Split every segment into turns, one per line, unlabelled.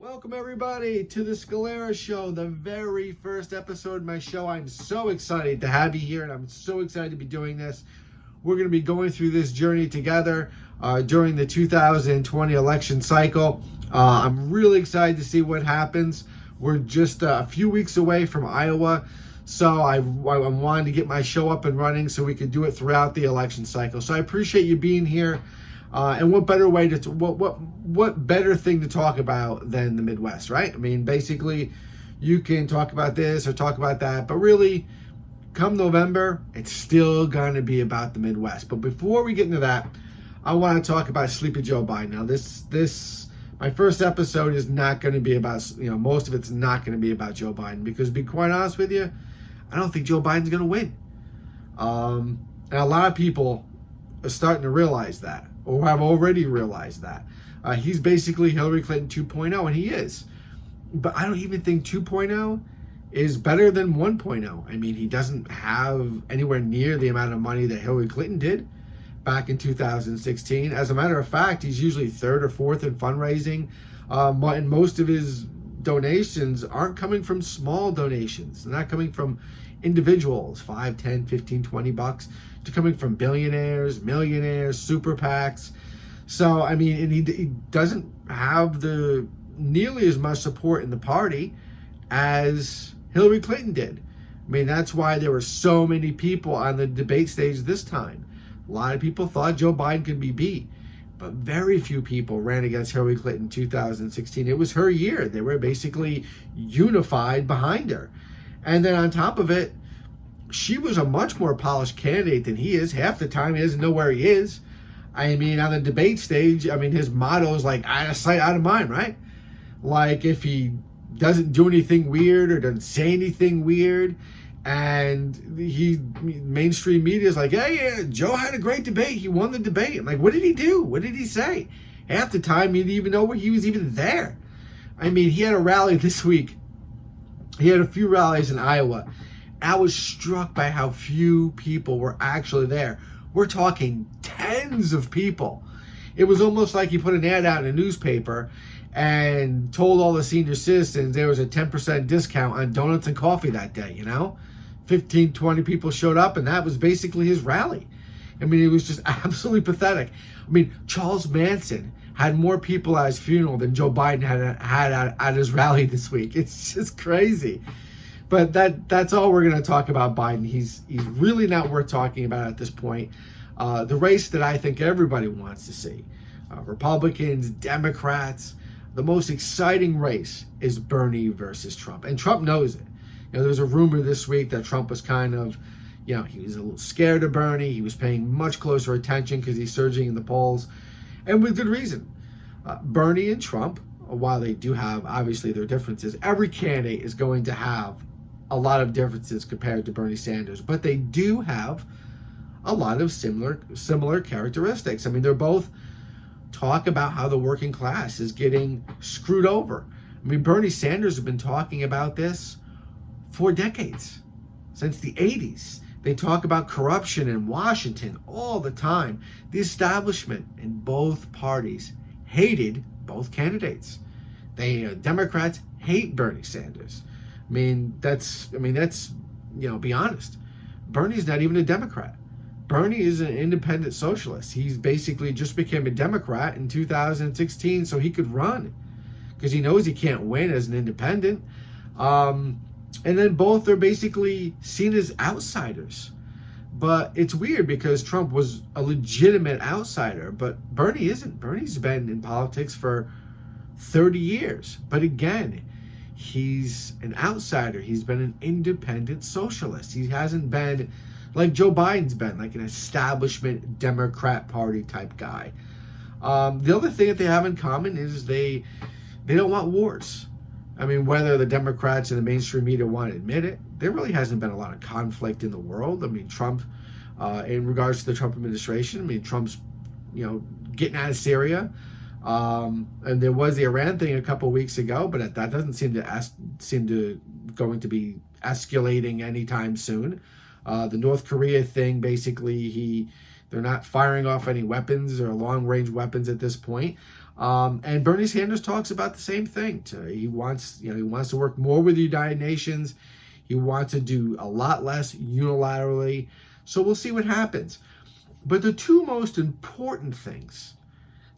Welcome everybody to the Scalera show, the very first episode of my show. I'm so excited to have you here and I'm so excited to be doing this. We're going to be going through this journey together during the 2020 election cycle. I'm really excited to see what happens. We're just a few weeks away from Iowa, so I wanted to get my show up and running so we could do it throughout the election cycle. So I appreciate you being here. And what better way to what better thing to talk about than the Midwest, right? I mean, basically, you can talk about this or talk about that, but really, come November, it's still going to be about the Midwest. But before we get into that, I want to talk about Sleepy Joe Biden. Now, this my first episode is not going to be about, most of it's not going to be about Joe Biden because, to be quite honest with you, I don't think Joe Biden's going to win. And a lot of people are starting to realize that, or have already realized that. He's basically Hillary Clinton 2.0, and he is. But I don't even think 2.0 is better than 1.0. I mean, he doesn't have anywhere near the amount of money that Hillary Clinton did back in 2016. As a matter of fact, he's usually third or fourth in fundraising. And most of his donations aren't coming from small donations. They're not coming from individuals, 5, 10, 15, 20 bucks. They're coming from billionaires, millionaires, super PACs. So, I mean, and he doesn't have the nearly as much support in the party as Hillary Clinton did. I mean, that's why there were so many people on the debate stage this time. A lot of people thought Joe Biden could be beat, but very few people ran against Hillary Clinton in 2016. It was her year. They were basically unified behind her. And then on top of it, she was a much more polished candidate than he is. Half the time, he doesn't know where he is. I mean, on the debate stage, I mean, his motto is like, out of sight, out of mind, right? Like, if he doesn't do anything weird or doesn't say anything weird, and mainstream media is like, yeah, Joe had a great debate. He won the debate. I'm like, what did he do? What did he say? Half the time, you didn't even know he was even there. I mean, he had a rally this week. He had a few rallies in Iowa. I was struck by how few people were actually there. We're talking tens of people. It was almost like he put an ad out in a newspaper and told all the senior citizens there was a 10% discount on donuts and coffee that day, 15, 20 people showed up, and that was basically his rally. I mean, it was just absolutely pathetic. I mean, Charles Manson had more people at his funeral than Joe Biden had at his rally this week. It's just crazy. But that's all we're going to talk about Biden. He's really not worth talking about at this point. The race that I think everybody wants to see, Republicans, Democrats, the most exciting race is Bernie versus Trump. And Trump knows it. There was a rumor this week that Trump was kind of, he was a little scared of Bernie. He was paying much closer attention because he's surging in the polls. And with good reason. Bernie and Trump, while they do have, obviously, their differences, every candidate is going to have a lot of differences compared to Bernie Sanders. But they do have a lot of similar characteristics. I mean, they're both talk about how the working class is getting screwed over. I mean, Bernie Sanders has been talking about this for decades, since the 80s. They talk about corruption in Washington all the time. The establishment in both parties hated both candidates. Democrats hate Bernie Sanders. That's be honest. Bernie's not even a Democrat. Bernie is an independent socialist. He's basically just became a Democrat in 2016 so he could run because he knows he can't win as an independent. And then both are basically seen as outsiders. But it's weird because Trump was a legitimate outsider, but Bernie isn't. Bernie's been in politics for 30 years. But again, he's an outsider. He's been an independent socialist. He hasn't been like Joe Biden's been, like an establishment Democrat Party type guy. The other thing that they have in common is they don't want wars. I mean, whether the Democrats and the mainstream media want to admit it, there really hasn't been a lot of conflict in the world. I mean, Trump, in regards to the Trump administration, I mean, Trump's, getting out of Syria. And there was the Iran thing a couple of weeks ago, but that doesn't seem to going to be escalating anytime soon. The North Korea thing, basically, they're not firing off any weapons or long-range weapons at this point. And Bernie Sanders talks about the same thing. He wants to work more with the United Nations. He wants to do a lot less unilaterally. So we'll see what happens. But the two most important things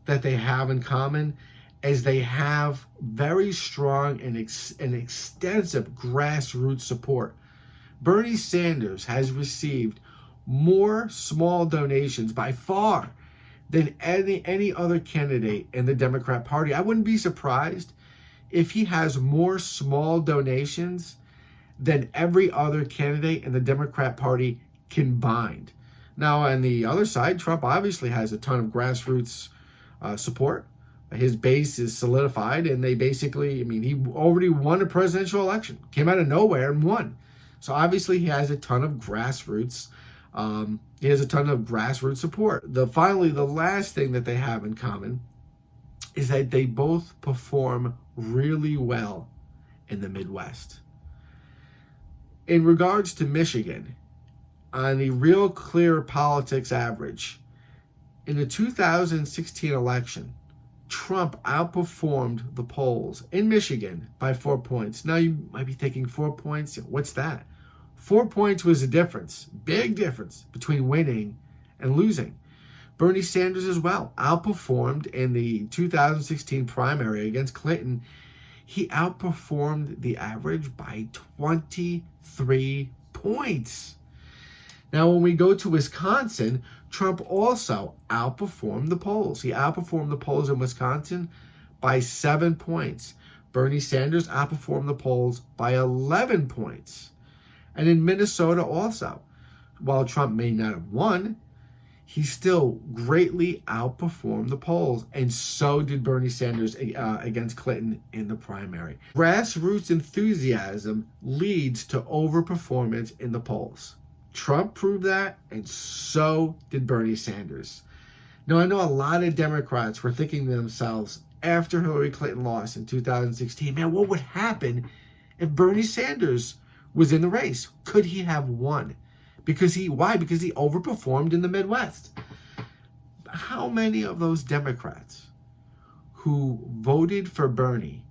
that they have in common is they have very strong and extensive grassroots support. Bernie Sanders has received more small donations by far than any other candidate in the Democrat Party. I wouldn't be surprised if he has more small donations than every other candidate in the Democrat Party combined. Now, on the other side, Trump obviously has a ton of grassroots support. His base is solidified, and they basically, he already won a presidential election, came out of nowhere and won. So obviously he has a ton of grassroots. He has a ton of grassroots support. Finally, the last thing that they have in common is that they both perform really well in the Midwest. In regards to Michigan, on the Real Clear Politics average, in the 2016 election, Trump outperformed the polls in Michigan by 4 points. Now you might be thinking 4 points, what's that? 4 points was the difference, big difference between winning and losing. Bernie Sanders as well outperformed in the 2016 primary against Clinton. He outperformed the average by 23 points. Now, when we go to Wisconsin, Trump also outperformed the polls. He outperformed the polls in Wisconsin by 7 points. Bernie Sanders outperformed the polls by 11 points. And in Minnesota also, while Trump may not have won, he still greatly outperformed the polls. And so did Bernie Sanders against Clinton in the primary. Grassroots enthusiasm leads to overperformance in the polls. Trump proved that, and so did Bernie Sanders. Now, I know a lot of Democrats were thinking to themselves after Hillary Clinton lost in 2016, man, what would happen if Bernie Sanders was in the race? Could he have won? Why? Because he overperformed in the Midwest. How many of those Democrats who voted for Bernie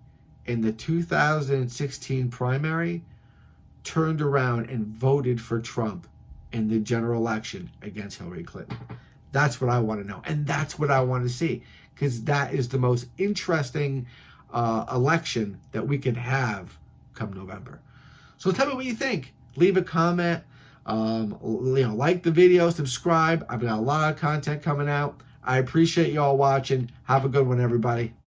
in the 2016 primary turned around and voted for Trump in the general election against Hillary Clinton? That's what I want to know. And that's what I want to see, because that is the most interesting election that we could have come November. So tell me what you think. Leave a comment. Like the video, subscribe. I've got a lot of content coming out. I appreciate you all watching. Have a good one, everybody.